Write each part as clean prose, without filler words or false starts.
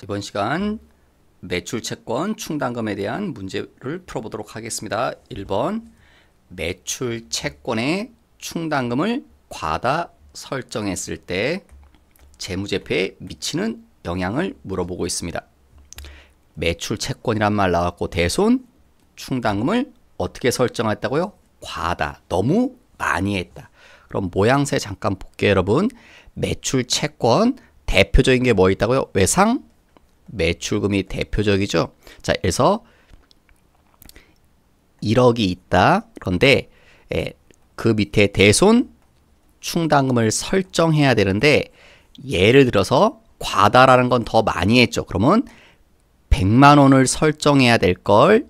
이번 시간 매출 채권 충당금에 대한 문제를 풀어보도록 하겠습니다. 1번 매출 채권의 충당금을 과다 설정했을 때 재무제표에 미치는 영향을 물어보고 있습니다. 매출 채권이란 말 나왔고 대손 충당금을 어떻게 설정했다고요? 과다, 너무 많이 했다. 그럼 모양새 잠깐 볼게요, 여러분. 매출 채권 대표적인 게 뭐 있다고요? 외상 매출금이 대표적이죠. 자, 그래서 1억이 있다. 그런데 그 밑에 대손 충당금을 설정해야 되는데 예를 들어서 과다라는 건 더 많이 했죠. 그러면 100만 원을 설정해야 될 걸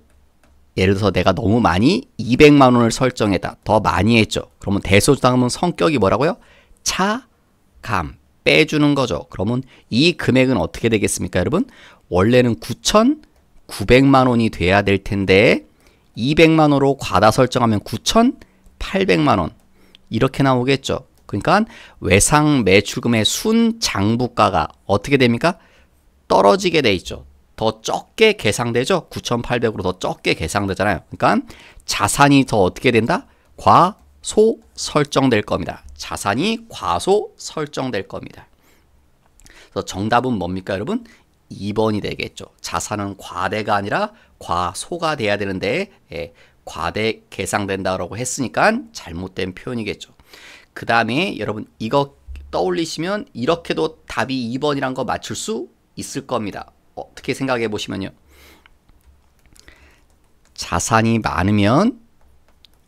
예를 들어서 내가 너무 많이 200만 원을 설정했다. 더 많이 했죠. 그러면 대손 충당금은 성격이 뭐라고요? 차감. 빼주는 거죠. 그러면 이 금액은 어떻게 되겠습니까, 여러분? 원래는 9,900만 원이 돼야 될 텐데 200만 원으로 과다 설정하면 9,800만 원 이렇게 나오겠죠. 그러니까 외상 매출금의 순장부가가 어떻게 됩니까? 떨어지게 돼 있죠. 더 적게 계상되죠. 9,800으로 더 적게 계상되잖아요. 그러니까 자산이 더 어떻게 된다? 과소 설정될 겁니다. 자산이 과소 설정될 겁니다. 그래서 정답은 뭡니까, 여러분? 2번이 되겠죠. 자산은 과대가 아니라 과소가 돼야 되는데 과대 계상된다라고 했으니까 잘못된 표현이겠죠. 그 다음에 여러분 이거 떠올리시면 이렇게도 답이 2번이란 거 맞출 수 있을 겁니다. 어떻게 생각해 보시면요. 자산이 많으면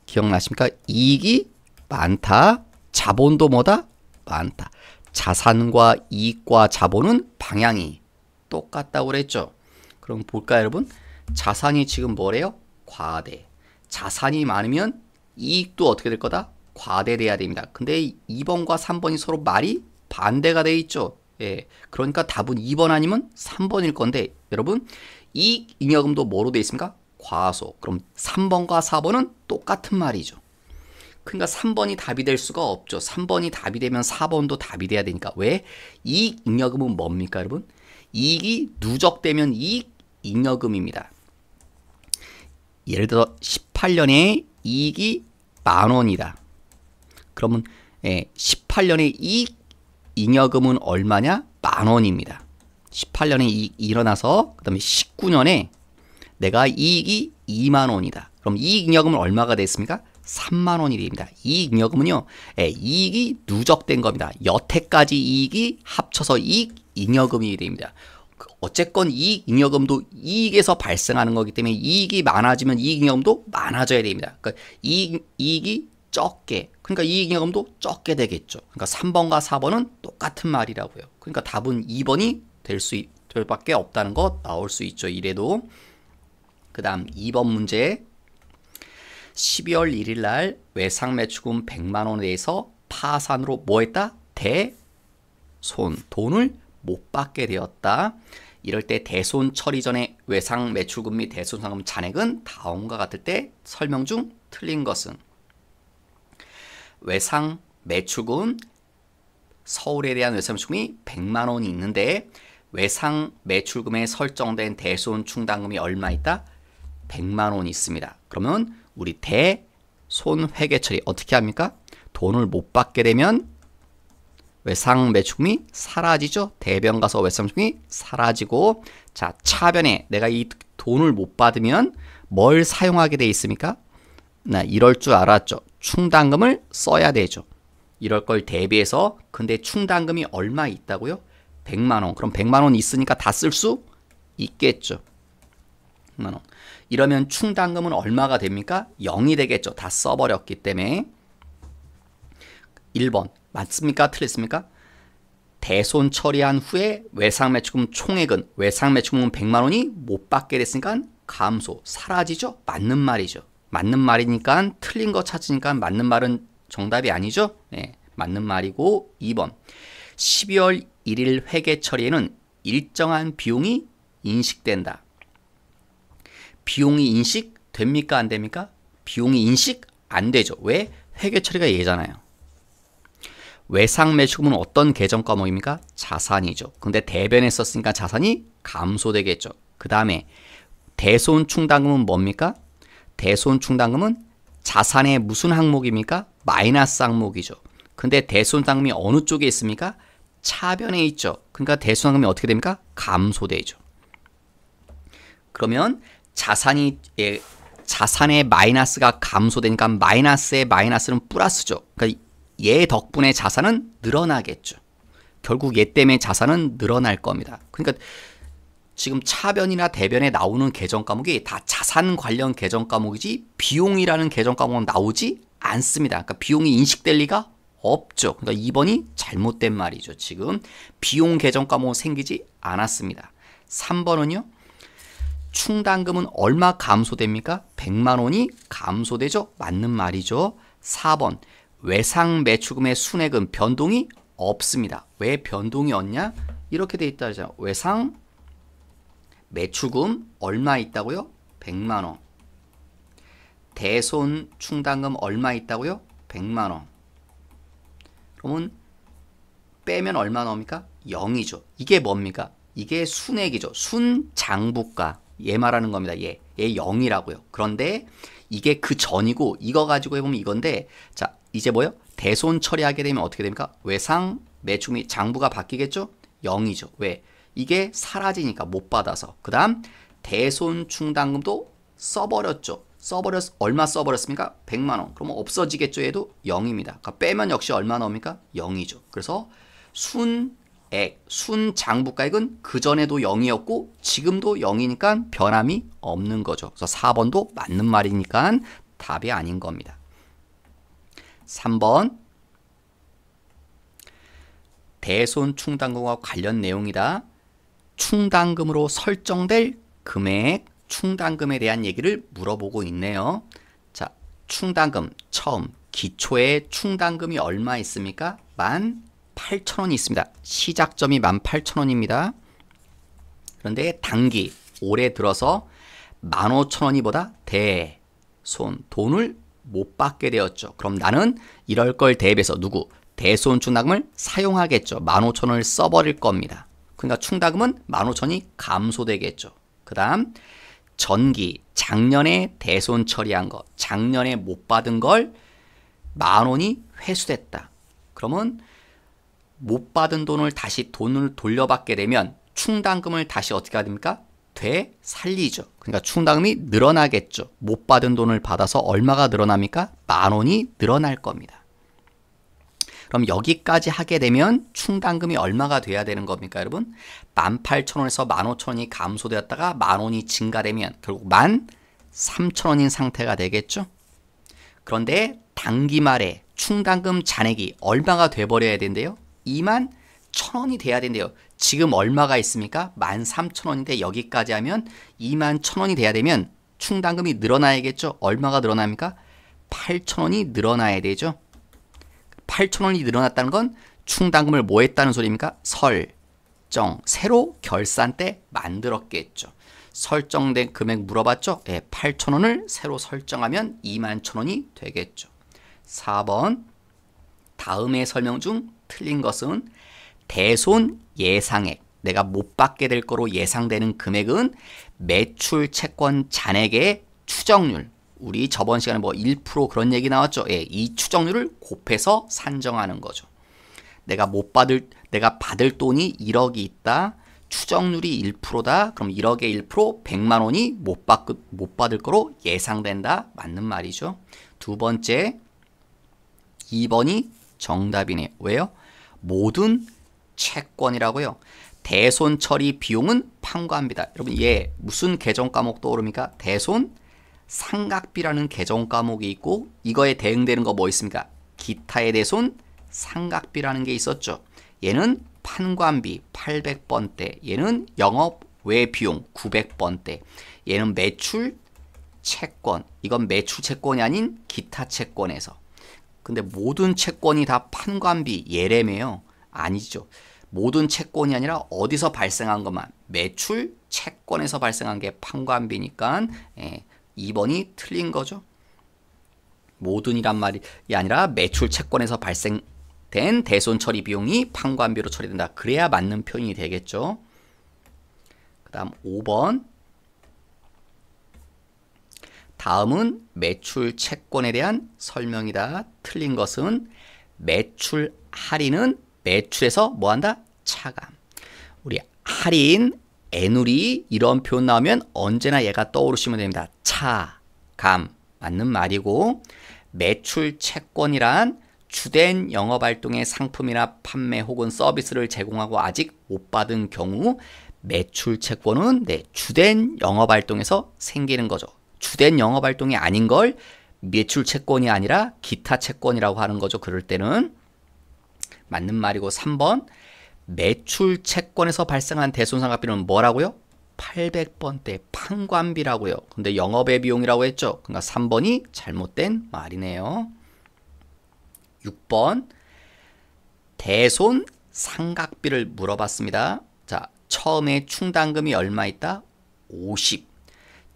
기억나십니까? 이익이 많다. 자본도 뭐다? 많다. 자산과 이익과 자본은 방향이 똑같다고 그랬죠. 그럼 볼까요, 여러분? 자산이 지금 뭐래요? 과대. 자산이 많으면 이익도 어떻게 될 거다? 과대돼야 됩니다. 근데 2번과 3번이 서로 말이 반대가 돼 있죠. 예. 그러니까 답은 2번 아니면 3번일 건데 여러분 이익 잉여금도 뭐로 돼 있습니까? 과소. 그럼 3번과 4번은 똑같은 말이죠. 그러니까 3번이 답이 될 수가 없죠. 3번이 답이 되면 4번도 답이 돼야 되니까. 왜? 이익 잉여금은 뭡니까, 여러분? 이익이 누적되면 이익 잉여금입니다. 예를 들어 18년에 이익이 10,000원이다. 그러면 18년에 이익 잉여금은 얼마냐? 10,000원입니다. 18년에 이익이 일어나서 그 다음에 19년에 내가 이익이 2만 원이다. 그럼 이익 잉여금은 얼마가 됐습니까? 3만 원이 됩니다. 이익 잉여금은요, 이익이 누적된 겁니다. 여태까지 이익이 합쳐서 이익 잉여금이 됩니다. 어쨌건 이익 잉여금도 이익에서 발생하는 거기 때문에 이익이 많아지면 이익 잉여금도 많아져야 됩니다. 그러니까 이익이 적게, 그러니까 이익 잉여금도 적게 되겠죠. 그러니까 3번과 4번은 똑같은 말이라고요. 그러니까 답은 2번이 될 밖에 없다는 거 나올 수 있죠. 이래도. 그 다음 2번 문제 12월 1일 날 외상매출금 100만 원에 대해서 파산으로 뭐 했다? 대손, 돈을 못 받게 되었다. 이럴 때 대손 처리 전에 외상매출금 및 대손상금 잔액은 다음과 같을 때 설명 중 틀린 것은 외상매출금 서울에 대한 외상매출금이 100만 원이 있는데 외상매출금에 설정된 대손 충당금이 얼마 있다? 100만 원이 있습니다. 그러면 우리 대손 회계 처리 어떻게 합니까? 돈을 못 받게 되면 외상매출금이 사라지죠. 대변 가서 외상매출금이 사라지고, 자, 차변에 내가 이 돈을 못 받으면 뭘 사용하게 돼 있습니까? 나 이럴 줄 알았죠. 충당금을 써야 되죠. 이럴 걸 대비해서. 근데 충당금이 얼마 있다고요? 100만 원. 그럼 100만 원 있으니까 다 쓸 수 있겠죠. 100만 원. 이러면 충당금은 얼마가 됩니까? 0이 되겠죠. 다 써버렸기 때문에. 1번 맞습니까? 틀렸습니까? 대손 처리한 후에 외상매출금 총액은 외상매출금은 100만 원이 못 받게 됐으니까 감소, 사라지죠? 맞는 말이죠. 맞는 말이니까 틀린 거 찾으니까 맞는 말은 정답이 아니죠? 네, 맞는 말이고 2번 12월 1일 회계 처리에는 일정한 비용이 인식된다. 비용이 인식됩니까? 안 됩니까? 비용이 인식 안 되죠. 왜? 회계 처리가 얘잖아요. 외상 매출금은 어떤 계정 과목입니까? 자산이죠. 근데 대변에 썼으니까 자산이 감소되겠죠. 그 다음에 대손충당금은 뭡니까? 대손충당금은 자산의 무슨 항목입니까? 마이너스 항목이죠. 근데 대손당금이 어느 쪽에 있습니까? 차변에 있죠. 그러니까 대손당금이 어떻게 됩니까? 감소되죠. 그러면 자산의 마이너스가 감소되니까 마이너스의 마이너스는 플러스죠. 그러니까 얘 덕분에 자산은 늘어나겠죠. 결국 얘 때문에 자산은 늘어날 겁니다. 그러니까 지금 차변이나 대변에 나오는 계정 과목이 다 자산 관련 계정 과목이지 비용이라는 계정 과목은 나오지 않습니다. 그러니까 비용이 인식될 리가 없죠. 그러니까 2번이 잘못된 말이죠. 지금 비용 계정 과목은 생기지 않았습니다. 3번은요. 충당금은 얼마 감소됩니까? 100만 원이 감소되죠. 맞는 말이죠. 4번 외상 매출금의 순액은 변동이 없습니다. 왜 변동이 없냐? 이렇게 돼 있다 그러잖아요. 외상 매출금 얼마 있다고요? 100만 원. 대손 충당금 얼마 있다고요? 100만 원. 그러면 빼면 얼마 나옵니까? 0이죠. 이게 뭡니까? 이게 순액이죠. 순장부가. 얘 말하는 겁니다. 얘 0이라고요. 그런데 이게 그 전이고 이거 가지고 해보면 이건데 자 이제 뭐요? 대손 처리하게 되면 어떻게 됩니까? 외상 매출금이 장부가 바뀌겠죠? 0이죠. 왜? 이게 사라지니까 못 받아서. 그 다음 대손 충당금도 써버렸죠. 얼마 써버렸습니까? 100만 원. 그러면 없어지겠죠. 얘도 0입니다. 그러니까 빼면 역시 얼마 나옵니까? 0이죠. 그래서 순장부가액은 그전에도 0이었고 지금도 0이니까 변함이 없는 거죠. 그래서 4번도 맞는 말이니까 답이 아닌 겁니다. 3번 대손 충당금과 관련 내용이다. 충당금으로 설정될 금액, 충당금에 대한 얘기를 물어보고 있네요. 자, 충당금 처음 기초에 충당금이 얼마 있습니까? 18,000원이 있습니다. 시작점이 18,000원입니다. 그런데 단기 올해 들어서 15,000원이보다 대손 돈을 못 받게 되었죠. 그럼 나는 이럴 걸 대비해서 누구? 대손 충당금을 사용하겠죠. 15,000원을 써버릴 겁니다. 그러니까 충당금은 15,000원이 감소되겠죠. 그 다음 전기 작년에 대손 처리한 거 작년에 못 받은 걸 10,000원이 회수됐다. 그러면 못 받은 돈을 다시 돈을 돌려받게 되면 충당금을 다시 어떻게 해야 됩니까? 되살리죠. 그러니까 충당금이 늘어나겠죠. 못 받은 돈을 받아서 얼마가 늘어납니까? 10,000원이 늘어날 겁니다. 그럼 여기까지 하게 되면 충당금이 얼마가 돼야 되는 겁니까, 여러분? 18,000원에서 15,000원이 감소되었다가 10,000원이 증가되면 결국 13,000원인 상태가 되겠죠. 그런데 단기 말에 충당금 잔액이 얼마가 돼버려야 된대요? 21,000원이 돼야 된대요. 지금 얼마가 있습니까? 13,000원인데 여기까지 하면 21,000원이 돼야 되면 충당금이 늘어나야겠죠. 얼마가 늘어납니까? 8,000원이 늘어나야 되죠. 8,000원이 늘어났다는 건 충당금을 뭐 했다는 소리입니까? 새로 결산 때 만들었겠죠. 설정된 금액 물어봤죠? 네, 8,000원을 새로 설정하면 21,000원이 되겠죠. 4번 다음의 설명 중 틀린 것은 대손 예상액 내가 못 받게 될 거로 예상되는 금액은 매출 채권 잔액의 추정률 우리 저번 시간에 뭐 1% 그런 얘기 나왔죠. 예, 이 추정률을 곱해서 산정하는 거죠. 내가 받을 돈이 1억이 있다. 추정률이 1%다. 그럼 1억에 1% 100만 원이 못 받을 거로 예상된다. 맞는 말이죠. 두 번째 2번이 정답이네요. 왜요? 모든 채권이라고요. 대손 처리 비용은 판고합니다. 여러분 얘 무슨 계정 과목 떠오릅니까? 대손 상각비라는 계정 과목이 있고 이거에 대응되는 거 뭐 있습니까? 기타의 대손 상각비라는 게 있었죠. 얘는 판관비 800번대, 얘는 영업 외 비용 900번대, 얘는 매출 채권, 이건 매출 채권이 아닌 기타 채권에서. 근데 모든 채권이 다 판관비 얘래매요. 아니죠. 모든 채권이 아니라 어디서 발생한 것만 매출 채권에서 발생한 게 판관비니까 2번이 틀린 거죠. 모든이란 말이 아니라 매출 채권에서 발생 된 대손 처리 비용이 판관비로 처리된다. 그래야 맞는 표현이 되겠죠. 그 다음 5번. 다음은 매출 채권에 대한 설명이다. 틀린 것은 매출 할인은 매출에서 뭐한다? 차감. 우리 할인, 애누리 이런 표현 나오면 언제나 얘가 떠오르시면 됩니다. 차감 맞는 말이고, 매출 채권이란 주된 영업활동의 상품이나 판매 혹은 서비스를 제공하고 아직 못 받은 경우 매출 채권은 주된 영업활동에서 생기는 거죠. 주된 영업활동이 아닌 걸 매출 채권이 아니라 기타 채권이라고 하는 거죠. 그럴 때는 맞는 말이고, 3번 매출 채권에서 발생한 대손상각비는 뭐라고요? 800번대 판관비라고요. 근데 영업의 비용이라고 했죠. 그러니까 3번이 잘못된 말이네요. 6번 대손 상각비를 물어봤습니다. 자, 처음에 충당금이 얼마 있다? 50.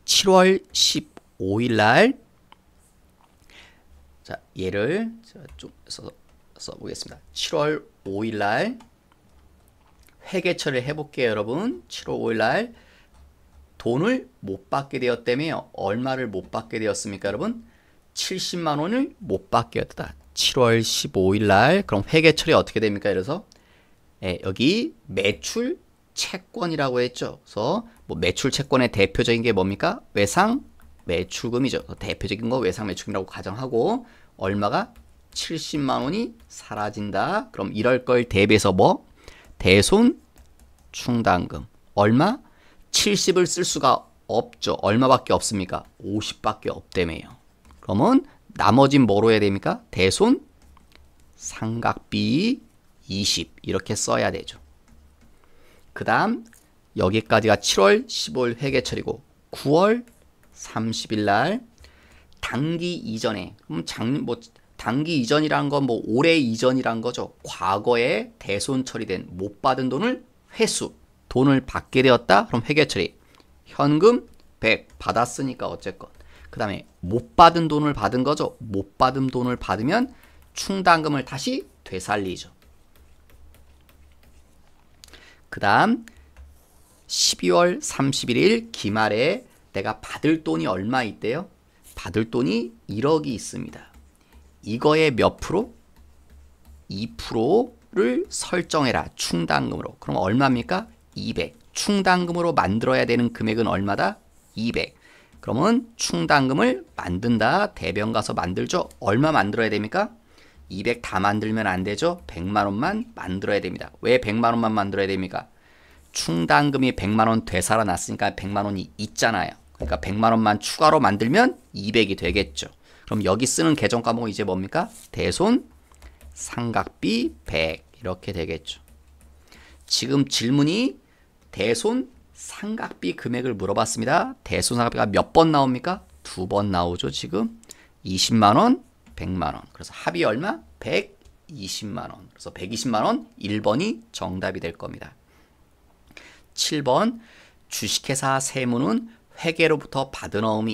7월 15일 날, 자, 얘를 좀 써보겠습니다. 7월 5일 날 회계 처리를 해볼게요, 여러분. 7월 5일 날 돈을 못 받게 되었다며요. 얼마를 못 받게 되었습니까, 여러분? 70만 원을 못 받게 되었다. 7월 15일 날. 그럼 회계 처리 어떻게 됩니까? 그래서 여기 매출 채권이라고 했죠. 그래서 뭐 매출 채권의 대표적인 게 뭡니까? 외상 매출금이죠. 대표적인 거 외상 매출금이라고 가정하고, 얼마가 70만 원이 사라진다. 그럼 이럴 걸 대비해서 뭐? 대손 충당금. 얼마? 70을 쓸 수가 없죠. 얼마밖에 없습니까? 50밖에 없다며요. 그러면 나머진 뭐로 해야 됩니까? 대손 상각비 20 이렇게 써야 되죠. 그 다음 여기까지가 7월 15일 회계처리고, 9월 30일 날 당기 이전에, 그럼 당기 이전이란 건 뭐 올해 이전이란 거죠. 과거에 대손 처리된 못 받은 돈을 회수, 돈을 받게 되었다. 그럼 회계처리. 현금 100 받았으니까 어쨌건. 그 다음에 못 받은 돈을 받은 거죠. 못 받은 돈을 받으면 충당금을 다시 되살리죠. 그 다음 12월 31일 기말에 내가 받을 돈이 얼마 있대요? 받을 돈이 1억이 있습니다. 이거의 몇 프로? 2%를 설정해라. 충당금으로. 그럼 얼마입니까? 200. 충당금으로 만들어야 되는 금액은 얼마다? 200. 그러면 충당금을 만든다. 대변 가서 만들죠. 얼마 만들어야 됩니까? 200 다 만들면 안 되죠. 100만 원만 만들어야 됩니다. 왜 100만 원만 만들어야 됩니까? 충당금이 100만 원 되살아났으니까 100만 원이 있잖아요. 그러니까 100만 원만 추가로 만들면 200이 되겠죠. 그럼 여기 쓰는 계정 과목은 이제 뭡니까? 대손 상각비 100 이렇게 되겠죠. 지금 질문이 대손 상각비 금액을 물어봤습니다. 대손 상각비가 몇 번 나옵니까? 2번 나오죠. 지금 20만 원, 100만 원. 그래서 합이 얼마? 120만 원. 그래서 120만 원 1번이 정답이 될 겁니다. 7번 주식회사 세무는 회계로부터 받은 어음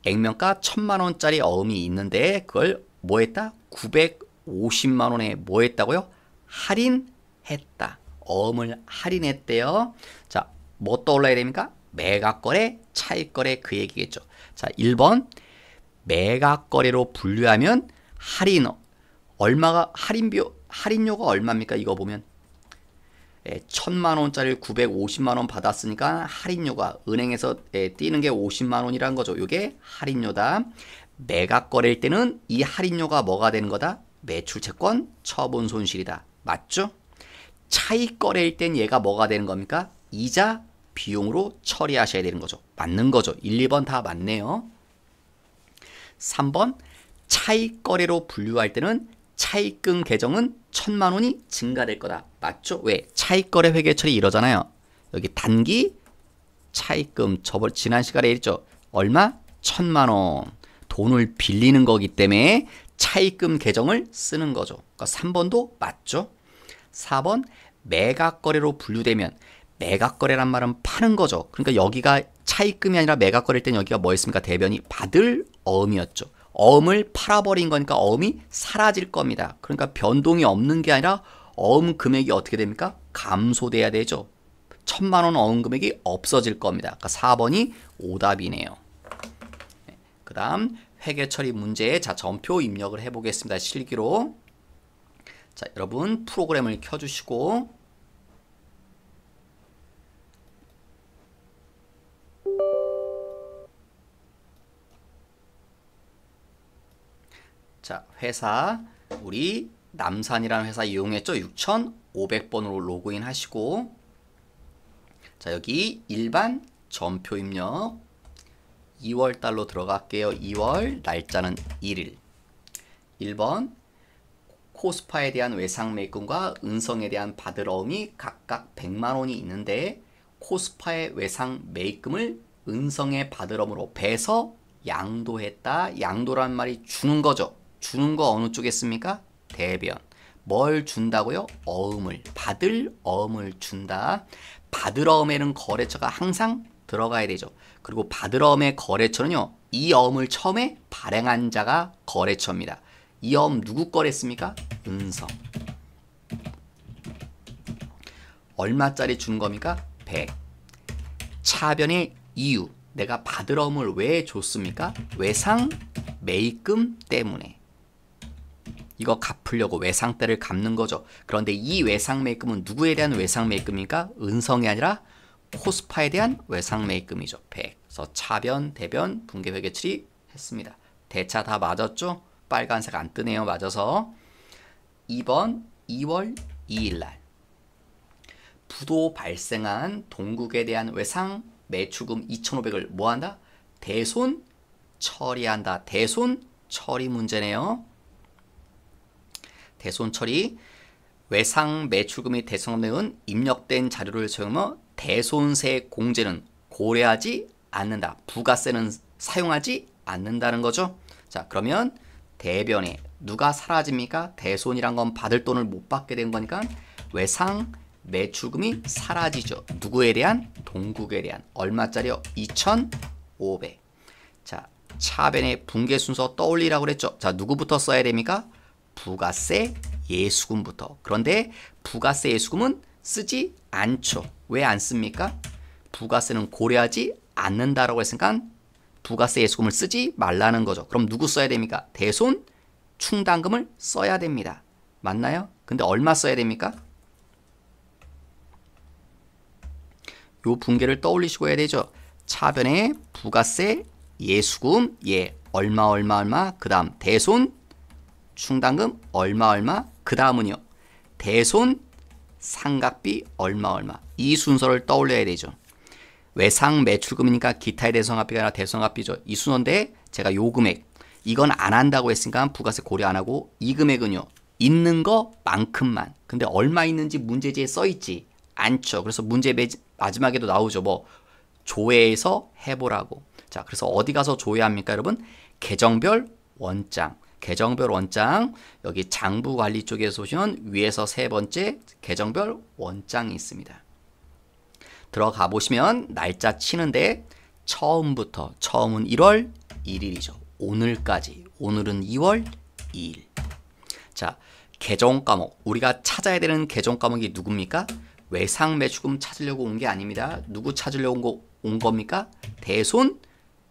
액면가 1000만 원짜리 어음이 있는데 그걸 뭐 했다? 950만 원에 뭐 했다고요? 할인했다. 어음을 할인했대요. 자, 뭐 떠올라야 됩니까? 매각거래, 차익거래 그 얘기겠죠. 자, 1번 매각거래로 분류하면 할인료가 얼마입니까? 이거 보면 1000만 원짜리 950만 원 받았으니까 할인료가 은행에서 띄는 게 50만 원이란 거죠. 이게 할인료다. 매각거래일 때는 이 할인료가 뭐가 되는 거다? 매출채권 처분 손실이다. 맞죠? 차익거래일 땐 얘가 뭐가 되는 겁니까? 이자 비용으로 처리하셔야 되는 거죠. 맞는 거죠. 1, 2번 다 맞네요. 3번 차익거래로 분류할 때는 차익금 계정은 1000만 원이 증가될 거다. 맞죠? 왜? 차익거래 회계처리 이러잖아요. 여기 단기 차익금 지난 시간에 했죠. 얼마? 1000만 원. 돈을 빌리는 거기 때문에 차익금 계정을 쓰는 거죠. 그러니까 3번도 맞죠? 4번 매각거래로 분류되면, 매각거래란 말은 파는 거죠. 그러니까 여기가 차익금이 아니라 매각거래일 땐 여기가 뭐였습니까? 대변이 받을 어음이었죠. 어음을 팔아버린 거니까 어음이 사라질 겁니다. 그러니까 변동이 없는 게 아니라 어음 금액이 어떻게 됩니까? 감소돼야 되죠. 1,000만 원 어음 금액이 없어질 겁니다. 그러니까 4번이 오답이네요. 그 다음 회계 처리 문제. 자, 전표 입력을 해보겠습니다. 실기로. 자, 여러분 프로그램을 켜주시고 자, 회사 우리 남산이라는 회사 이용했죠. 6,500번으로 로그인 하시고 자, 여기 일반 전표 입력 2월달로 들어갈게요. 2월 날짜는 1일 1번 코스파에 대한 외상 매입금과 은성에 대한 받을 어음이 각각 100만 원이 있는데 코스파의 외상 매입금을 은성의 받을 어음으로 배서 양도했다. 양도란 말이 주는 거죠. 주는 거 어느 쪽에 씁니까? 대변. 뭘 준다고요? 어음을. 받을 어음을 준다. 받을 어음에는 거래처가 항상 들어가야 되죠. 그리고 받을 어음의 거래처는요. 이 어음을 처음에 발행한 자가 거래처입니다. 이 어음 누구 거랬습니까? 은성. 얼마짜리 주는 겁니까? 100. 차변의 이유. 내가 받을 어음을 왜 줬습니까? 외상 매입금 때문에. 이거 갚으려고 외상대를 갚는 거죠. 그런데 이 외상 매입금은 누구에 대한 외상 매입금입니까? 은성이 아니라 코스파에 대한 외상 매입금이죠. 100. 그래서 차변, 대변, 분계 회계 처리 했습니다. 대차 다 맞았죠? 빨간색 안 뜨네요. 맞아서 2번 2월 2일 날 부도 발생한 동국에 대한 외상 매출금 2,500을 뭐한다? 대손 처리한다. 대손 처리 문제네요. 대손 처리. 외상 매출금이 대손금액은 입력된 자료를 사용하며 대손세 공제는 고려하지 않는다. 부가세는 사용하지 않는다는 거죠. 자, 그러면 대변에 누가 사라집니까? 대손이란 건 받을 돈을 못 받게 된 거니까 외상 매출금이 사라지죠. 누구에 대한? 동국에 대한. 얼마짜리요? 2,500. 자, 차변의 분계 순서 떠올리라고 그랬죠. 자, 누구부터 써야 됩니까? 부가세 예수금부터. 그런데 부가세 예수금은 쓰지 않죠. 왜 안 씁니까? 부가세는 고려하지 않는다라고 했으니까 부가세 예수금을 쓰지 말라는 거죠. 그럼 누구 써야 됩니까? 대손 충당금을 써야 됩니다. 맞나요? 근데 얼마 써야 됩니까? 요 분계를 떠올리시고 해야 되죠. 차변에 부가세 예수금 얼마 그 다음 대손 충당금 얼마 그 다음은요. 대손 상각비 얼마 이 순서를 떠올려야 되죠. 외상 매출금이니까 기타에 대해서 상각비가 아니라 대상각비죠. 이 순서인데 제가 요 금액 이건 안 한다고 했으니까 부가세 고려 안 하고 이 금액은요. 있는 거만큼만. 근데 얼마 있는지 문제지에 써있지 않죠. 그래서 문제 마지막에도 나오죠. 뭐 조회해서 해보라고. 자, 그래서 어디 가서 조회합니까 여러분? 계정별 원장. 계정별 원장. 여기 장부관리 쪽에서 보시면 위에서 세 번째 계정별 원장이 있습니다. 들어가 보시면 날짜 치는데 처음은 1월 1일이죠. 오늘까지. 오늘은 2월 2일. 자, 계정 과목. 우리가 찾아야 되는 계정 과목이 누굽니까? 외상 매출금 찾으려고 온 게 아닙니다. 누구 찾으려고 온 겁니까? 대손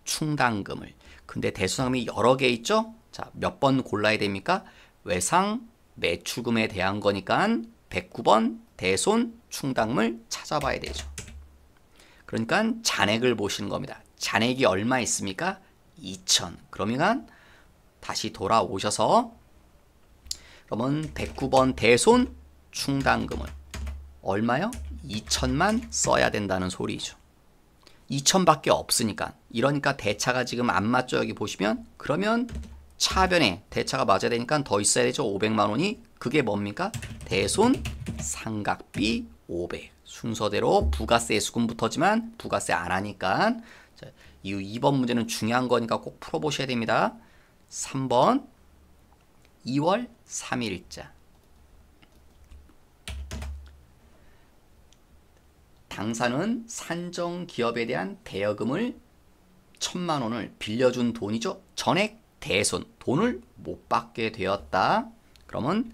충당금을. 근데 대손상금이 여러 개 있죠? 자, 몇 번 골라야 됩니까? 외상 매출금에 대한 거니까 109번 대손 충당금을 찾아봐야 되죠. 그러니까 잔액을 보시는 겁니다. 잔액이 얼마 있습니까? 2,000. 그러면 다시 돌아오셔서 그러면 109번 대손 충당금을 얼마요? 2,000만 써야 된다는 소리죠. 2,000밖에 없으니까. 이러니까 대차가 지금 안 맞죠? 여기 보시면. 그러면 차변에 대차가 맞아야 되니까 더 있어야 되죠. 500만 원이. 그게 뭡니까? 대손 상각비 500. 순서대로 부가세 수금부터지만 부가세 안 하니까. 자, 이 2번 문제는 중요한 거니까 꼭 풀어보셔야 됩니다. 3번 2월 3일자. 당사는 산정기업에 대한 대여금을 1,000만 원을 빌려준 돈이죠. 전액 대손, 돈을 못 받게 되었다. 그러면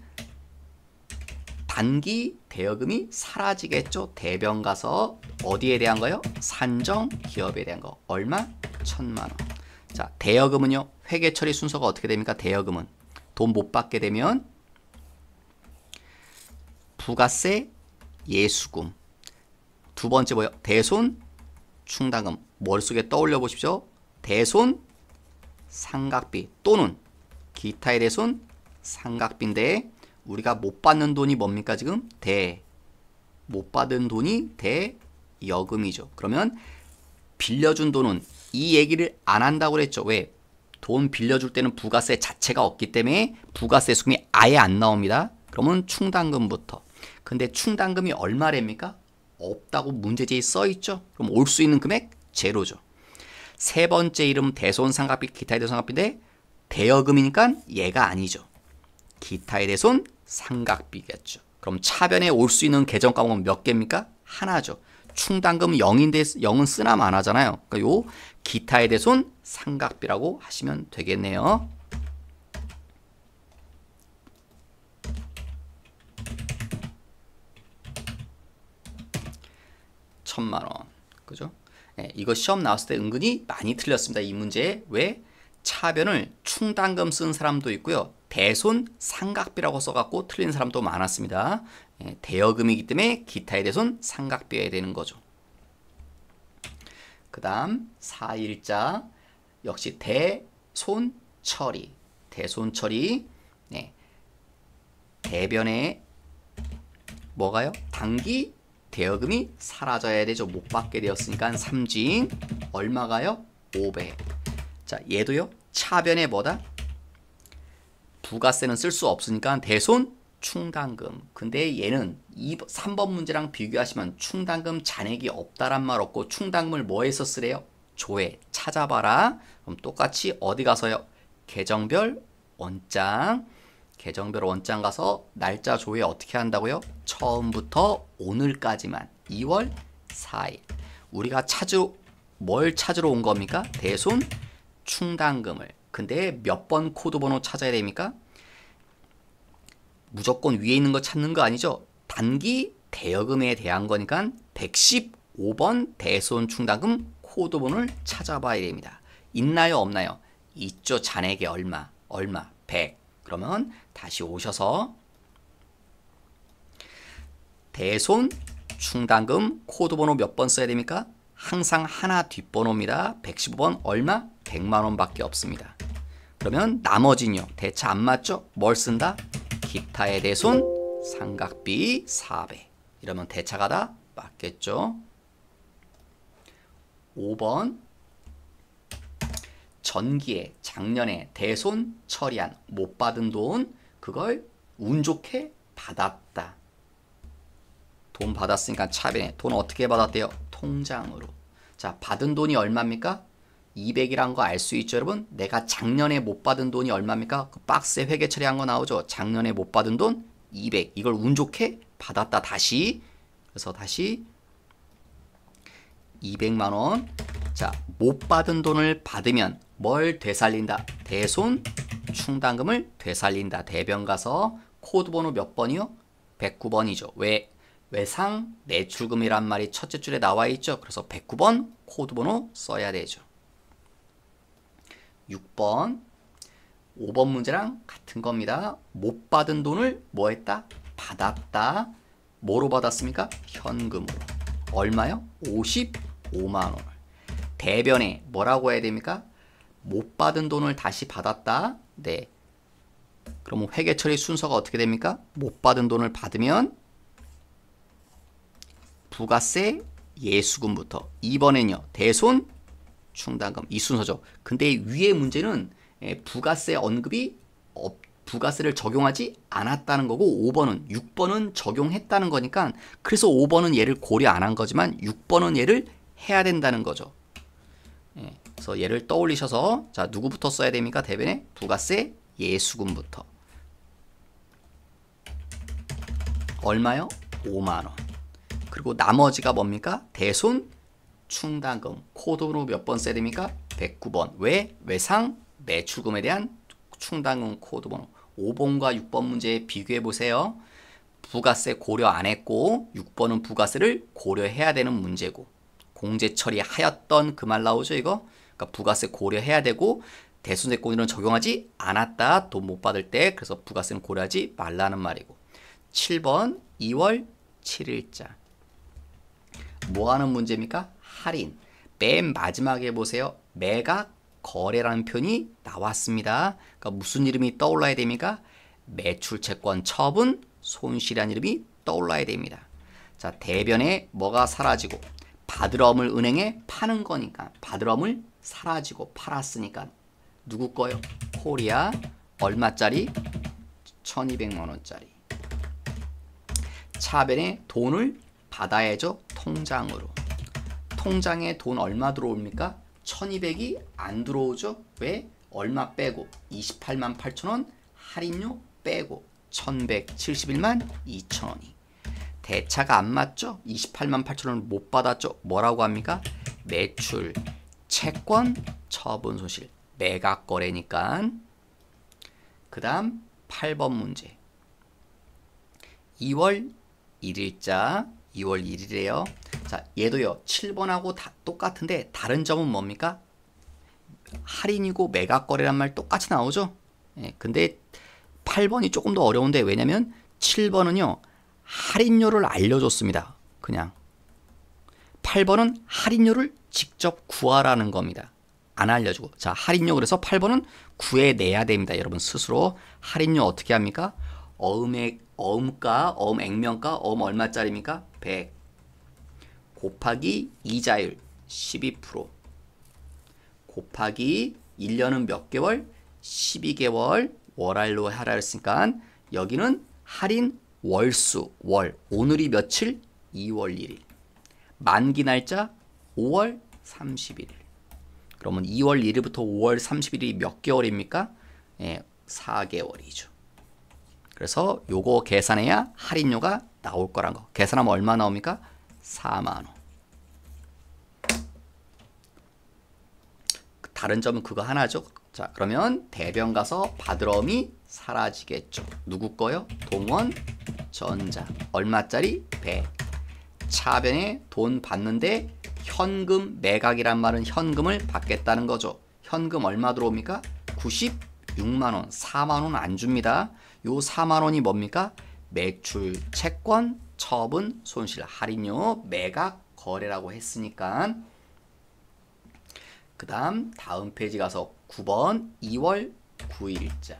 단기 대여금이 사라지겠죠. 대변 가서 어디에 대한 거요? 산정 기업에 대한 거. 얼마? 1,000만 원. 자, 대여금은요. 회계 처리 순서가 어떻게 됩니까? 대여금은 돈 못 받게 되면 부가세, 예수금. 두 번째 뭐요? 대손, 충당금. 머릿속에 떠올려 보십시오. 대손, 상각비 또는 기타의 대손, 상각비인데 우리가 못 받는 돈이 뭡니까 지금? 못 받은 돈이 대여금이죠. 그러면 빌려준 돈은 이 얘기를 안 한다고 그랬죠. 왜? 돈 빌려줄 때는 부가세 자체가 없기 때문에 부가세 수금이 아예 안 나옵니다. 그러면 충당금부터. 근데 충당금이 얼마랍니까? 없다고 문제지에 써있죠. 그럼 올 수 있는 금액 제로죠. 세 번째 이름 대손, 상각비, 기타의 대손, 상각비인데 대여금이니까 얘가 아니죠. 기타의 대손, 상각비겠죠. 그럼 차변에 올 수 있는 계정 과목은 몇 개입니까? 하나죠. 충당금 0인데 0은 쓰나 마나잖아요. 그러니까 요 기타의 대손, 상각비라고 하시면 되겠네요. 천만 원. 그죠? 네, 이거 시험 나왔을 때 은근히 많이 틀렸습니다. 이 문제. 왜? 차변을 충당금 쓴 사람도 있고요. 대손, 상각비라고 써갖고 틀린 사람도 많았습니다. 예, 대여금이기 때문에 기타의 대손, 상각비여야 되는 거죠. 그 다음 4일자 역시 대손 처리. 대손 처리. 네. 대변에 뭐가요? 단기 대여금이 사라져야 되죠. 못 받게 되었으니까 삼진 얼마가요? 500. 자, 얘도요. 차변에 뭐다? 부가세는 쓸 수 없으니까 대손 충당금. 근데 얘는 3번 문제랑 비교하시면 충당금 잔액이 없다란 말 없고 충당금을 뭐에서 쓰래요? 조회. 찾아봐라. 그럼 똑같이 어디 가서요? 계정별 원장. 계정별 원장 가서 날짜 조회 어떻게 한다고요? 처음부터 오늘까지만 2월 4일. 우리가 뭘 찾으러 온 겁니까? 대손 충당금을. 근데 몇 번 코드 번호 찾아야 됩니까? 무조건 위에 있는 거 찾는 거 아니죠? 단기 대여금에 대한 거니까 115번 대손 충당금 코드 번호를 찾아봐야 됩니다. 있나요? 없나요? 있죠. 잔액이 얼마? 100. 그러면 다시 오셔서 대손 충당금 코드 번호 몇 번 써야 됩니까? 항상 하나 뒷번호입니다. 115번 얼마? 100만 원밖에 없습니다. 그러면 나머지는요. 대차 안 맞죠? 뭘 쓴다? 기타의 대손 상각비 400. 이러면 대차가 다 맞겠죠? 5번 전기에 작년에 대손 처리한 못 받은 돈 그걸 운 좋게 받았다. 돈 받았으니까 차변에 돈 어떻게 받았대요? 통장으로. 자, 받은 돈이 얼마입니까? 200이란 거 알 수 있죠, 여러분? 내가 작년에 못 받은 돈이 얼마입니까? 그 박스에 회계 처리한 거 나오죠? 작년에 못 받은 돈 200. 이걸 운 좋게 받았다. 다시. 그래서 다시 200만 원. 자, 못 받은 돈을 받으면 뭘 되살린다? 대손 충당금을 되살린다. 대변 가서 코드 번호 몇 번이요? 109번이죠. 왜? 외상 내출금이란 말이 첫째 줄에 나와 있죠. 그래서 109번 코드 번호 써야 되죠. 6번 5번 문제랑 같은 겁니다. 못 받은 돈을 뭐 했다? 받았다. 뭐로 받았습니까? 현금으로. 얼마요? 55만 원을. 대변에 뭐라고 해야 됩니까? 못 받은 돈을 다시 받았다. 네. 그럼 회계 처리 순서가 어떻게 됩니까? 못 받은 돈을 받으면 부가세 예수금부터 2번엔요. 대손 충당금 이 순서죠. 근데 위에 문제는 부가세 언급이 부가세를 적용하지 않았다는 거고 5번은 6번은 적용했다는 거니까 그래서 5번은 얘를 고려 안 한 거지만 6번은 얘를 해야 된다는 거죠. 그래서 얘를 떠올리셔서 자 누구부터 써야 됩니까? 대변에 부가세 예수금부터 얼마요? 5만 원. 그리고 나머지가 뭡니까? 대손 충당금 코드로 몇 번 써야 됩니까? 109번. 왜? 외상 매출금에 대한 충당금 코드 번호. 5번과 6번 문제 비교해 보세요. 부가세 고려 안 했고 6번은 부가세를 고려해야 되는 문제고, 공제 처리하였던 그 말 나오죠 이거. 그러니까 부가세 고려해야 되고 대손세공제는 적용하지 않았다 돈 못 받을 때, 그래서 부가세는 고려하지 말라는 말이고. 7번 2월 7일자 뭐 하는 문제입니까? 할인. 맨 마지막에 보세요. 매각 거래라는 표현이 나왔습니다. 그러니까 무슨 이름이 떠올라야 됩니까? 매출채권 처분 손실이라는 이름이 떠올라야 됩니다. 자, 대변에 뭐가 사라지고 받으러움을 은행에 파는 거니까 받으러움을 사라지고 팔았으니까 누구 거요? 코리아. 얼마짜리? 1200만 원짜리. 차변에 돈을 받아야죠. 통장으로. 통장에 돈 얼마 들어옵니까? 1200이 안 들어오죠. 왜? 얼마 빼고 28만 8천 원 할인료 빼고 1171만 2천 원이. 대차가 안 맞죠? 28만 8천 원을 못 받았죠. 뭐라고 합니까? 매출 채권 처분 손실. 매각 거래니까. 그 다음 8번 문제. 2월 1일자 2월 1일이에요. 자, 얘도요 7번하고 다 똑같은데 다른 점은 뭡니까? 할인이고 매각 거래란 말 똑같이 나오죠. 예, 근데 8번이 조금 더 어려운데, 왜냐면 7번은요 할인료를 알려줬습니다. 그냥 8번은 할인료를 직접 구하라는 겁니다. 안 알려주고. 자, 할인료 그래서 8번은 구해내야 됩니다. 여러분 스스로. 할인료 어떻게 합니까? 어음가, 어음액면가, 어음 얼마짜리입니까? 100 곱하기 이자율 12% 곱하기 1년은 몇 개월? 12개월 월할로 하라 했으니까 여기는 할인 월수 월. 오늘이 며칠? 2월 1일. 만기 날짜 5월 31일. 그러면 2월 1일부터 5월 30일이 몇 개월입니까? 예, 4개월이죠. 그래서 요거 계산해야 할인료가 나올 거란 거. 계산하면 얼마 나옵니까? 4만 원. 다른 점은 그거 하나죠. 자, 그러면 대변 가서 받으러움이 사라지겠죠. 누구 거요? 동원 전자. 얼마짜리? 100. 차변에 돈 받는데 현금 매각이란 말은 현금을 받겠다는 거죠. 현금 얼마 들어옵니까? 96만 원. 4만 원 안 줍니다. 요 4만 원이 뭡니까? 매출 채권 처분 손실 할인료 매각 거래라고 했으니까. 그 다음 페이지 가서 9번 2월 9일자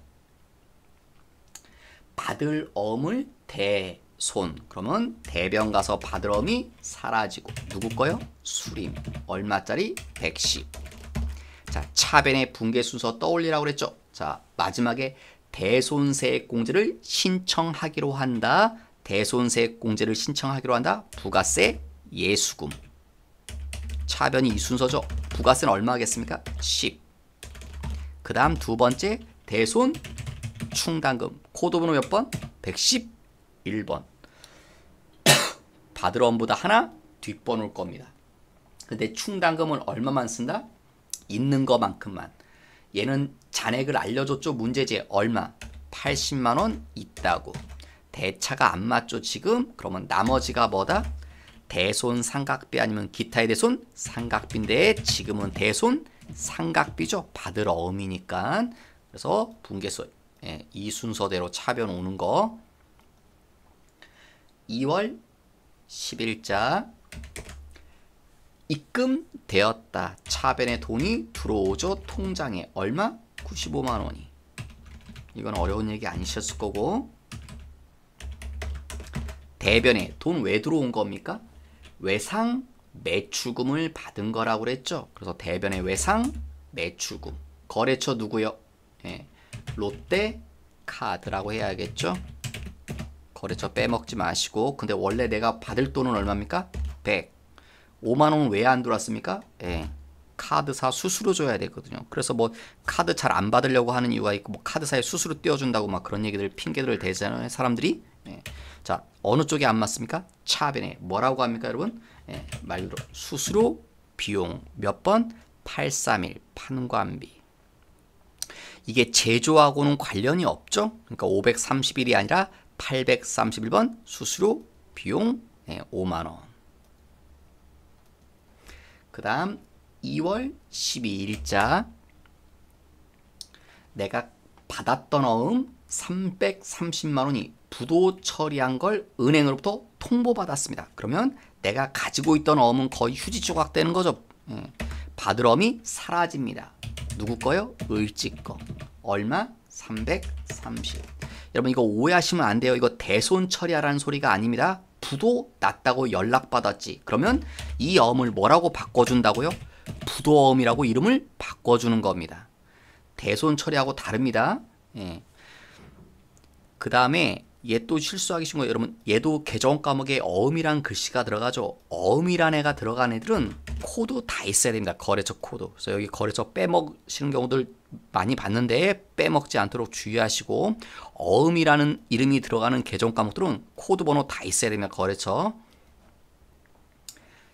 받을 어음을 대손. 그러면 대변 가서 받을 어음이 사라지고 누구 거요? 수림. 얼마짜리? 110. 자, 차변의 분계 순서 떠올리라고 그랬죠. 자, 마지막에 대손세액공제를 신청하기로 한다. 대손세액공제를 신청하기로 한다. 부가세 예수금. 차변이 이 순서죠. 부가세는 얼마 하겠습니까? 10. 그 다음 두 번째 대손 충당금. 코드번호 몇 번? 111번. 받을 원보다 하나 뒷번 올 겁니다. 근데 충당금은 얼마만 쓴다? 있는 것만큼만. 얘는 잔액을 알려줬죠. 문제지에 얼마? 80만 원 있다고. 대차가 안 맞죠 지금? 그러면 나머지가 뭐다? 대손 상각비 아니면 기타의 대손 상각비인데 지금은 대손 상각비죠. 받을 어음이니까. 그래서 분계수. 예, 이 순서대로 차변 오는 거. 2월 10일자 입금되었다. 차변에 돈이 들어오죠. 통장에 얼마? 95만 원이. 이건 어려운 얘기 아니셨을 거고. 대변에 돈 왜 들어온 겁니까? 외상 매출금을 받은 거라고 그랬죠. 그래서 대변에 외상 매출금. 거래처 누구요? 예, 롯데카드라고 해야겠죠. 거래처 빼먹지 마시고. 근데 원래 내가 받을 돈은 얼마입니까? 100. 5만 원 왜 안 들어왔습니까? 예, 카드사 수수료 줘야 되거든요. 그래서 뭐 카드 잘 안 받으려고 하는 이유가 있고, 뭐 카드사에 수수료 떼어준다고 막 그런 얘기들 핑계들을 대잖아요 사람들이. 예. 자, 어느 쪽에 안 맞습니까? 차변에 뭐라고 합니까 여러분? 예, 말 그대로 수수료 비용 몇 번? 831 판관비. 이게 제조하고는 관련이 없죠. 그러니까 531이 아니라 831번 수수료 비용 5만 원. 그 다음 2월 12일자 내가 받았던 어음 330만 원이 부도 처리한 걸 은행으로부터 통보받았습니다. 그러면 내가 가지고 있던 어음은 거의 휴지 조각 되는 거죠. 받을 어음이 사라집니다. 누구 거요? 을지 거. 얼마? 330. 여러분 이거 오해하시면 안 돼요. 이거 대손 처리하라는 소리가 아닙니다. 부도 났다고 연락받았지. 그러면 이 어음을 뭐라고 바꿔준다고요? 부도어음이라고 이름을 바꿔주는 겁니다. 대손 처리하고 다릅니다. 그 다음에 얘 또 실수하기 쉬운 거예요. 여러분 얘도 개정 과목에 어음이란 글씨가 들어가죠. 어음이란 애가 들어간 애들은 코드 다 있어야 됩니다. 거래처 코드. 그래서 여기 거래처 빼먹으시는 경우들 많이 봤는데 빼먹지 않도록 주의하시고, 어음이라는 이름이 들어가는 개정 과목들은 코드 번호 다 있어야 됩니다. 거래처.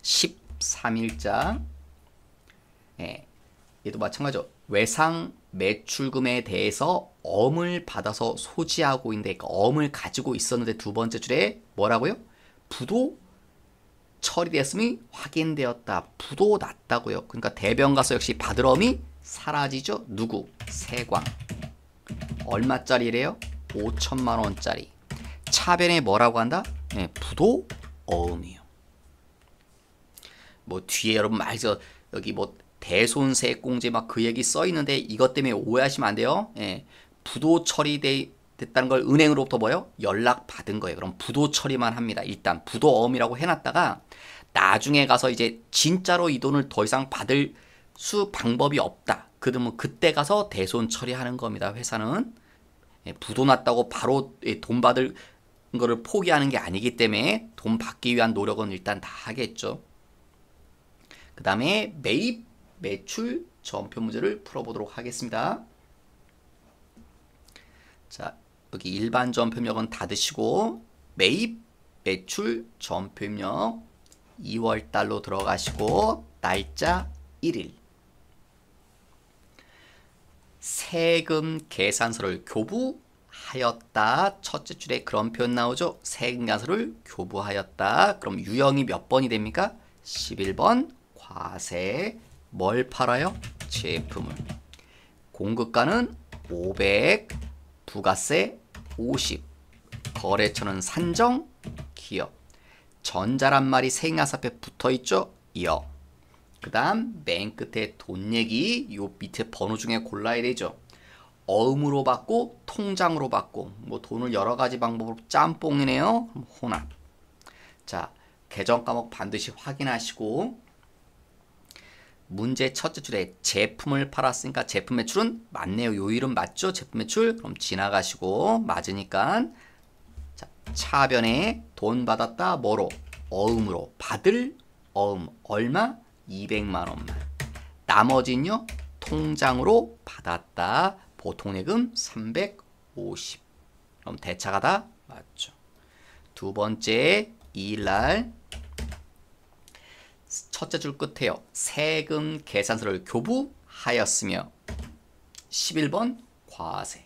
13일자 얘도 마찬가지죠. 외상 매출금에 대해서 어음을 받아서 소지하고 있는데, 그러니까 어음을 가지고 있었는데 두 번째 줄에 뭐라고요? 부도 처리됐음이 확인되었다. 부도 났다고요. 그러니까 대변 가서 역시 받을 어음이 사라지죠. 누구? 세광. 얼마짜리래요? 5천만 원짜리. 차변에 뭐라고 한다? 부도 어음이요. 뭐 뒤에 여러분 말죠. 여기 뭐 대손세공제 막 그 얘기 써 있는데 이것 때문에 오해하시면 안 돼요. 부도 처리됐다는 걸 은행으로부터 뭐요? 연락 받은 거예요. 그럼 부도 처리만 합니다. 일단 부도어음이라고 해놨다가 나중에 가서 이제 진짜로 이 돈을 더 이상 받을 수 방법이 없다. 그러면 그때 가서 대손 처리하는 겁니다. 회사는 부도 났다고 바로 돈 받을 거를 포기하는 게 아니기 때문에 돈 받기 위한 노력은 일단 다 하겠죠. 그 다음에 매입 매출 전표 문제를 풀어보도록 하겠습니다. 자, 여기 일반 전표 입력은 닫으시고 매입 매출 전표 입력 2월 달로 들어가시고 날짜 1일. 세금 계산서를 교부하였다. 첫째 줄에 그런 표현 나오죠. 세금 계산서를 교부하였다. 그럼 유형이 몇 번이 됩니까? 11번. 과세. 뭘 팔아요? 제품을. 공급가는 500, 부가세 50, 거래처는 산정, 기업. 전자란 말이 세금계산 앞에 붙어있죠? 여. 그 다음 맨 끝에 돈 얘기, 요 밑에 번호 중에 골라야 되죠. 어음으로 받고 통장으로 받고, 뭐 돈을 여러 가지 방법으로 짬뽕이네요. 혼합. 자, 개정 과목 반드시 확인하시고, 문제 첫째 줄에 제품을 팔았으니까 제품 매출은 맞네요. 요 이름 맞죠? 제품 매출. 그럼 지나가시고 맞으니까 자, 차변에 돈 받았다. 뭐로? 어음으로. 받을 어음 얼마? 200만 원만. 나머지는요. 통장으로 받았다. 보통예금 350. 그럼 대차가 다 맞죠. 두 번째 2일날 첫째 줄 끝에요. 세금 계산서를 교부하였으며 11번 과세.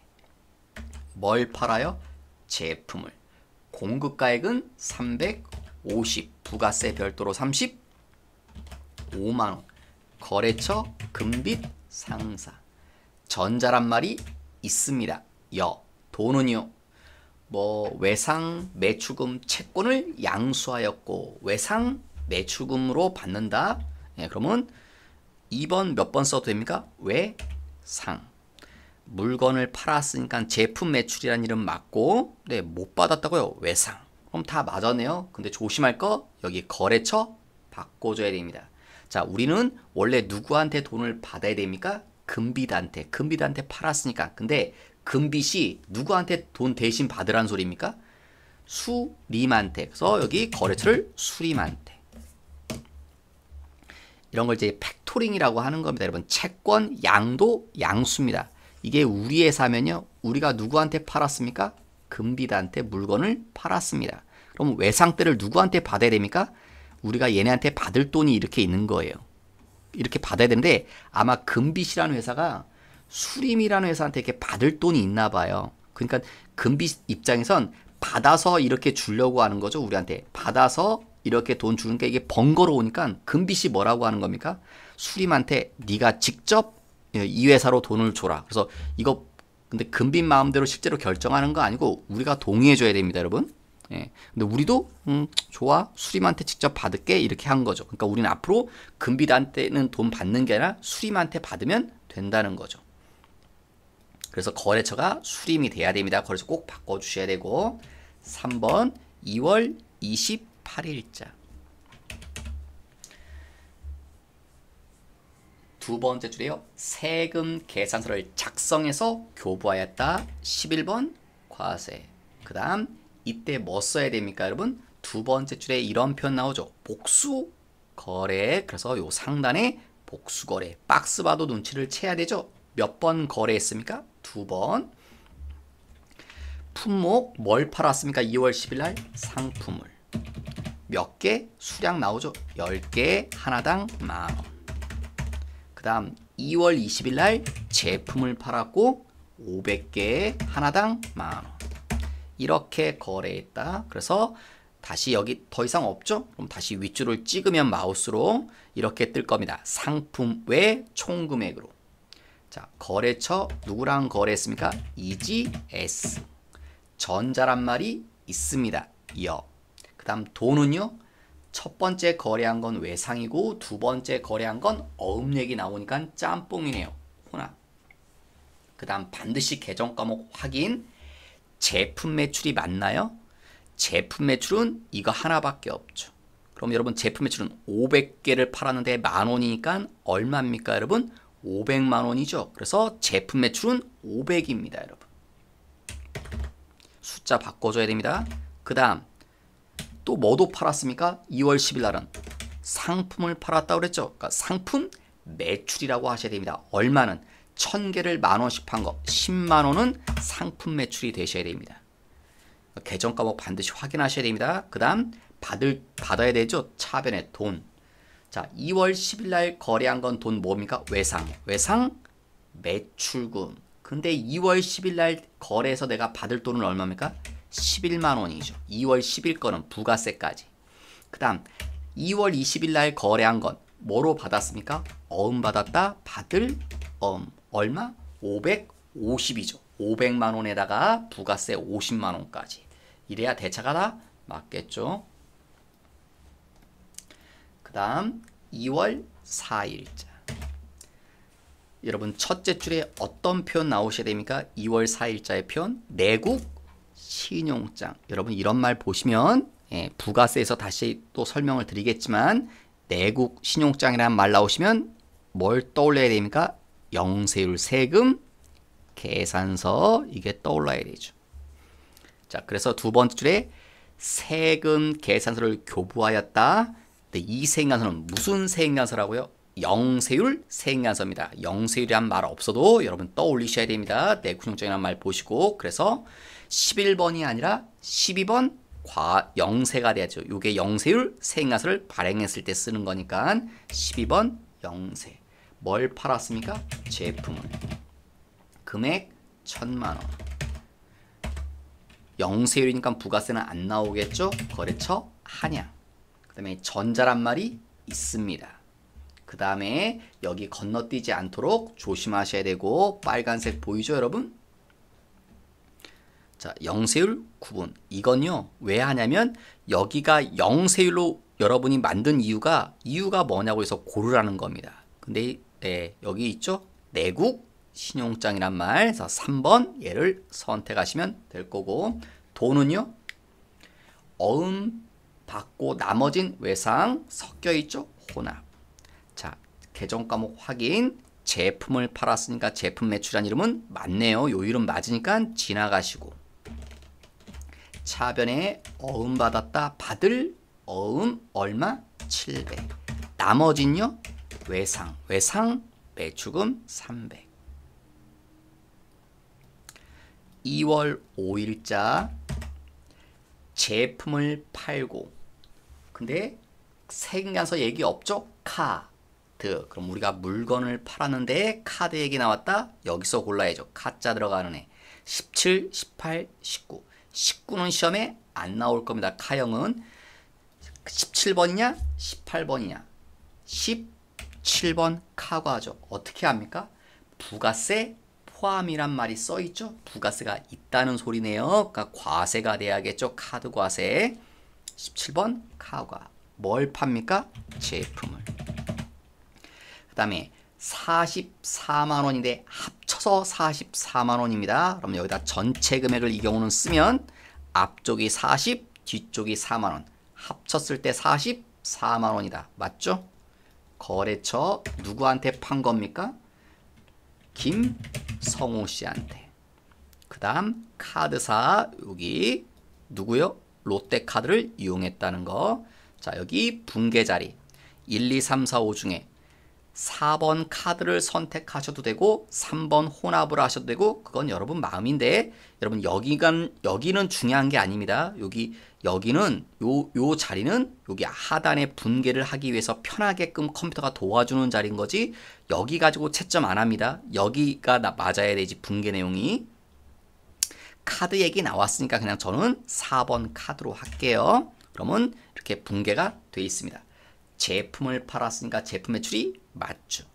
뭘 팔아요? 제품을. 공급가액은 350, 부가세 별도로 30, 5만원. 거래처 금빚 상사. 전자란 말이 있습니다. 여. 돈은요. 뭐 외상 매출금 채권을 양수하였고 외상 매출금으로 받는다. 그러면 2번 몇 번 써도 됩니까? 외상. 물건을 팔았으니까 제품 매출이라는 이름 맞고, 네, 못 받았다고요? 외상. 그럼 다 맞았네요. 근데 조심할 거 여기 거래처 바꿔줘야 됩니다. 자, 우리는 원래 누구한테 돈을 받아야 됩니까? 금빚한테. 금빚한테 팔았으니까. 근데 금빚이 누구한테 돈 대신 받으라는 소리입니까? 수림한테. 그래서 여기 거래처를 수림한테. 이런 걸 이제 팩토링이라고 하는 겁니다. 여러분, 채권 양도 양수입니다. 이게 우리 회사면요, 우리가 누구한테 팔았습니까? 금빚한테 물건을 팔았습니다. 그럼 외상대를 누구한테 받아야 됩니까? 우리가 얘네한테 받을 돈이 이렇게 있는 거예요. 이렇게 받아야 되는데 아마 금빚이라는 회사가 수림이라는 회사한테 이렇게 받을 돈이 있나 봐요. 그러니까 금빛 입장에선 받아서 이렇게 주려고 하는 거죠. 우리한테 받아서 이렇게 돈 주는 게 이게 번거로우니까 금빛이 뭐라고 하는 겁니까? 수림한테 네가 직접 이 회사로 돈을 줘라. 그래서 이거 근데 금빛 마음대로 실제로 결정하는 거 아니고 우리가 동의해 줘야 됩니다, 여러분. 예. 근데 우리도 좋아. 수림한테 직접 받을게. 이렇게 한 거죠. 그러니까 우리는 앞으로 금빛한테는 돈 받는 게 아니라 수림한테 받으면 된다는 거죠. 그래서 거래처가 수림이 돼야 됩니다. 거래처 꼭 바꿔 주셔야 되고 3번 2월 28일자. 두 번째 줄에요. 세금 계산서를 작성해서 교부하였다. 11번 과세. 그 다음 이때 뭐 써야 됩니까, 여러분? 두 번째 줄에 이런 표현 나오죠. 복수 거래. 그래서 요 상단에 복수 거래. 박스 봐도 눈치를 채야 되죠. 몇 번 거래했습니까? 2번. 품목 뭘 팔았습니까? 2월 10일 날 상품을. 몇 개? 수량 나오죠. 10개 하나당 만원. 그 다음 2월 20일 날 제품을 팔았고 500개 하나당 만원. 이렇게 거래했다. 그래서 다시 여기 더 이상 없죠? 그럼 다시 윗줄을 찍으면 마우스로 이렇게 뜰 겁니다. 상품 외 총금액으로. 자, 거래처 누구랑 거래했습니까? EGS. 전자란 말이 있습니다. 여. 그 다음 돈은요. 첫 번째 거래한 건 외상이고 두 번째 거래한 건 어음액이 나오니까 짬뽕이네요. 혼합. 그 다음 반드시 계정 과목 확인. 제품 매출이 맞나요? 제품 매출은 이거 하나밖에 없죠. 그럼 여러분 제품 매출은 500개를 팔았는데 만원이니까 얼마입니까, 여러분? 500만 원이죠. 그래서 제품 매출은 500입니다, 여러분. 숫자 바꿔줘야 됩니다. 그 다음 또 뭐도 팔았습니까? 2월 10일 날은 상품을 팔았다고 그랬죠. 그러니까 상품 매출이라고 하셔야 됩니다. 얼마는? 1000개를 만원씩 판 거 10만원은 상품 매출이 되셔야 됩니다. 계정 과목 반드시 확인하셔야 됩니다. 그 다음 받아야 되죠. 차변에 돈. 자, 2월 10일 날 거래한 건 돈 뭡니까? 외상 매출금. 근데 2월 10일 날 거래해서 내가 받을 돈은 얼마입니까? 11만 원이죠. 2월 10일 거는 부가세까지. 그 다음 2월 20일 날 거래한 건 뭐로 받았습니까? 어음 받았다. 받을 얼마? 550이죠. 500만 원에다가 부가세 50만 원까지. 이래야 대차가 다 맞겠죠. 그 다음 2월 4일자. 여러분 첫째 줄에 어떤 표현 나오셔야 됩니까? 2월 4일자의 표현. 내국 신용장. 여러분 이런 말 보시면 부가세에서 다시 또 설명을 드리겠지만 내국 신용장이라는 말 나오시면 뭘 떠올려야 됩니까? 영세율 세금 계산서 이게 떠올라야 되죠. 자, 그래서 두 번째 줄에 세금 계산서를 교부하였다. 근데 이 세액간서는 무슨 세액간서라고요? 영세율 세액간서입니다. 영세율이란 말 없어도 여러분 떠올리셔야 됩니다. 내구신용장이라는 말 보시고. 그래서 11번이 아니라 12번 영세가 돼야죠. 이게 영세율 세액간서를 발행했을 때 쓰는 거니까 12번 영세. 뭘 팔았습니까? 제품을. 금액 1000만 원. 영세율이니까 부가세는 안 나오겠죠? 거래처 한양. 그 다음에 전자란 말이 있습니다. 그 다음에 여기 건너뛰지 않도록 조심하셔야 되고 빨간색 보이죠, 여러분? 자, 영세율 구분. 이건요, 왜 하냐면 여기가 영세율로 여러분이 만든 이유가 뭐냐고 해서 고르라는 겁니다. 근데 여기 있죠? 내국 신용장이란 말. 그래서 3번 얘를 선택하시면 될 거고 돈은요. 어음 받고 나머진 외상 섞여 있죠? 혼합. 자, 계정 과목 확인. 제품을 팔았으니까 제품 매출한 이름은 맞네요. 요 이름 맞으니까 지나가시고. 차변에 어음 받았다. 받을 어음 얼마? 700. 나머진요? 외상 매출금 300. 2월 5일자 제품을 팔고 근데 세금간서 얘기 없죠? 카트. 그럼 우리가 물건을 팔았는데 카드 얘기 나왔다. 여기서 골라야죠. 카자 들어가는 애. 17, 18, 19. 19는 시험에 안 나올 겁니다. 카형은 17번이냐 18번이냐. 17번 카과죠. 어떻게 합니까? 부가세 포함이란 말이 써있죠. 부가세가 있다는 소리네요. 그러니까 과세가 돼야겠죠. 카드 과세. 17번 카과. 뭘 팝니까? 제품을. 그 다음에 44만원인데 합쳐서 44만원입니다. 그럼 여기다 전체 금액을 이 경우는 쓰면 앞쪽이 40, 뒤쪽이 4만원. 합쳤을 때 44만원이다. 맞죠? 거래처 누구한테 판 겁니까? 김성호 씨한테. 그 다음 카드사 여기 누구요? 롯데카드를 이용했다는 거. 자, 여기 분계 자리 1, 2, 3, 4, 5 중에 4번 카드를 선택하셔도 되고 3번 혼합을 하셔도 되고 그건 여러분 마음인데 여러분 여기는 중요한 게 아닙니다. 여기는 요 자리는 여기 하단에 분계를 하기 위해서 편하게끔 컴퓨터가 도와주는 자리인 거지 여기 가지고 채점 안 합니다. 여기가 맞아야 되지 분계 내용이. 카드 얘기 나왔으니까 그냥 저는 4번 카드로 할게요. 그러면 이렇게 분계가 돼 있습니다. 제품을 팔았으니까 제품 매출이 맞죠.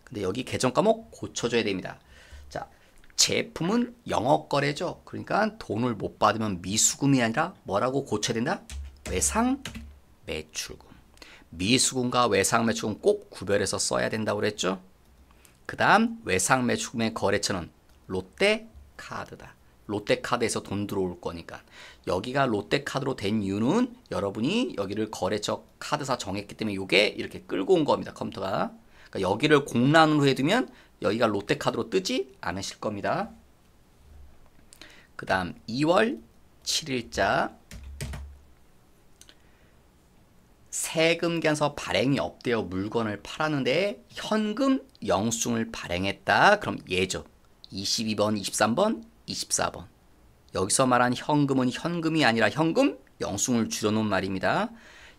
근데 여기 계정 과목 고쳐줘야 됩니다. 자, 제품은 영업거래죠. 그러니까 돈을 못 받으면 미수금이 아니라 뭐라고 고쳐야 된다? 외상 매출금. 미수금과 외상 매출금 꼭 구별해서 써야 된다고 그랬죠. 그 다음 외상 매출금의 거래처는 롯데카드다. 롯데카드에서 돈 들어올 거니까. 여기가 롯데카드로 된 이유는 여러분이 여기를 거래처 카드사 정했기 때문에 이게 이렇게 끌고 온 겁니다. 컴퓨터가. 그러니까 여기를 공란으로 해두면 여기가 롯데카드로 뜨지 않으실 겁니다. 그 다음 2월 7일자 세금 계산서 발행이 없대요. 물건을 팔았는데 현금 영수증을 발행했다. 그럼 예죠. 22번, 23번, 24번. 여기서 말한 현금은 현금이 아니라 현금 영수증을 줄여놓은 말입니다.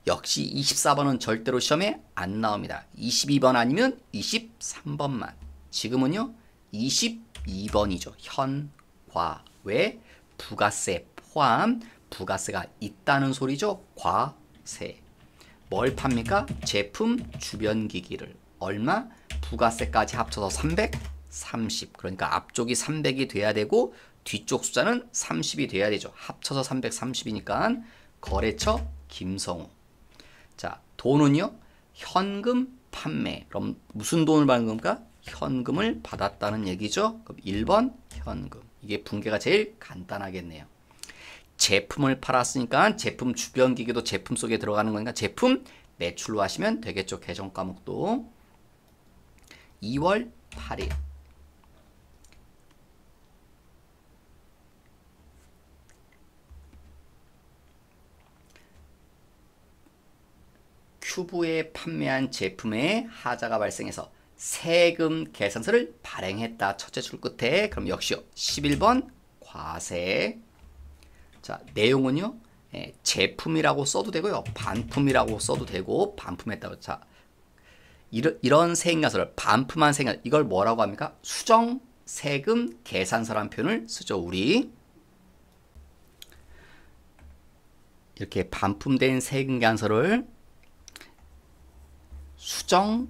역시 24번은 절대로 시험에 안 나옵니다. 22번 아니면 23번만. 지금은요 22번이죠. 현과 왜? 부가세 포함. 부가세가 있다는 소리죠. 과세. 뭘 팝니까? 제품 주변기기를. 얼마? 부가세까지 합쳐서 330. 그러니까 앞쪽이 300이 돼야 되고 뒤쪽 숫자는 30이 돼야 되죠. 합쳐서 330이니까 거래처 김성우. 자, 돈은요? 현금 판매. 그럼 무슨 돈을 받는 겁니까? 현금을 받았다는 얘기죠. 그럼 1번 현금. 이게 분계가 제일 간단하겠네요. 제품을 팔았으니까 제품 주변기기도 제품 속에 들어가는 거니까 제품 매출로 하시면 되겠죠. 계정 과목도. 2월 8일. 큐브에 판매한 제품에 하자가 발생해서 세금 계산서를 발행했다. 첫째 줄 끝에. 그럼 역시요. 11번 과세. 자, 내용은요. 제품이라고 써도 되고요. 반품이라고 써도 되고 반품했다고. 자, 이런 세금계산서를 반품한 세금 이걸 뭐라고 합니까? 수정 세금 계산서라는 표현을 쓰죠. 우리 이렇게 반품된 세금 계산서를 수정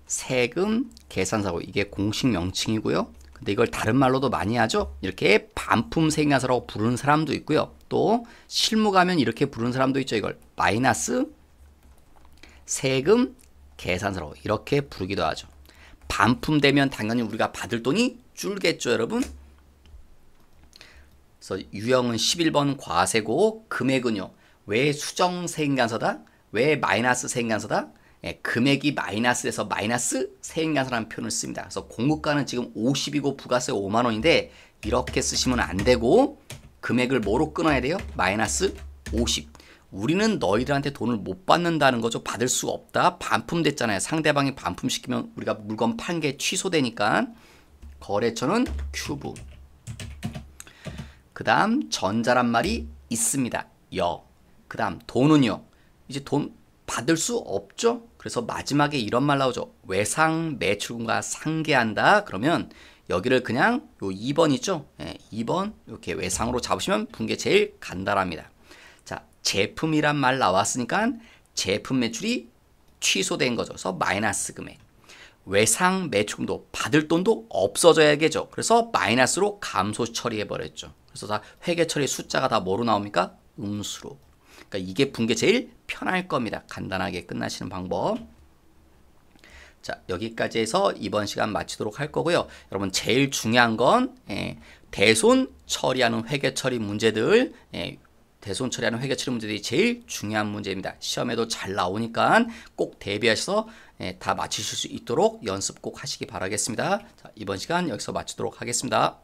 세금 계산서고 이게 공식 명칭이고요. 근데 이걸 다른 말로도 많이 하죠. 이렇게 반품 세금 계산서라고 부르는 사람도 있고요. 또 실무 가면 이렇게 부르는 사람도 있죠. 이걸 마이너스 세금 계산서라고 이렇게 부르기도 하죠. 반품되면 당연히 우리가 받을 돈이 줄겠죠, 여러분. 그래서 유형은 11번 과세고 금액은요. 왜 수정 세금 계산서다? 왜 마이너스 세금 계산서다? 금액이 마이너스에서 마이너스 세금계산서라는 표현을 씁니다. 그래서 공급가는 지금 50이고 부가세 5만원인데 이렇게 쓰시면 안 되고 금액을 뭐로 끊어야 돼요? 마이너스 50. 우리는 너희들한테 돈을 못 받는다는 거죠. 받을 수가 없다. 반품됐잖아요. 상대방이 반품시키면 우리가 물건 판 게 취소되니까. 거래처는 큐브. 그 다음 전자란 말이 있습니다. 여. 그 다음 돈은요. 이제 돈 받을 수 없죠. 그래서 마지막에 이런 말 나오죠. 외상 매출금과 상계한다. 그러면 여기를 그냥 요 2번 있죠. 2번 이렇게 외상으로 잡으시면 분계 제일 간단합니다. 자, 제품이란 말 나왔으니까 제품 매출이 취소된 거죠. 그래서 마이너스 금액. 외상 매출금도 받을 돈도 없어져야겠죠. 그래서 마이너스로 감소 처리해 버렸죠. 그래서 다 회계 처리 숫자가 다 뭐로 나옵니까? 음수로. 그러니까 이게 분계 제일 편할 겁니다. 간단하게 끝나시는 방법. 자, 여기까지 해서 이번 시간 마치도록 할 거고요. 여러분 제일 중요한 건 대손 처리하는 회계 처리 문제들, 대손 처리하는 회계 처리 문제들이 제일 중요한 문제입니다. 시험에도 잘 나오니까 꼭 대비하셔서 다 맞추실 수 있도록 연습 꼭 하시기 바라겠습니다. 자, 이번 시간 여기서 마치도록 하겠습니다.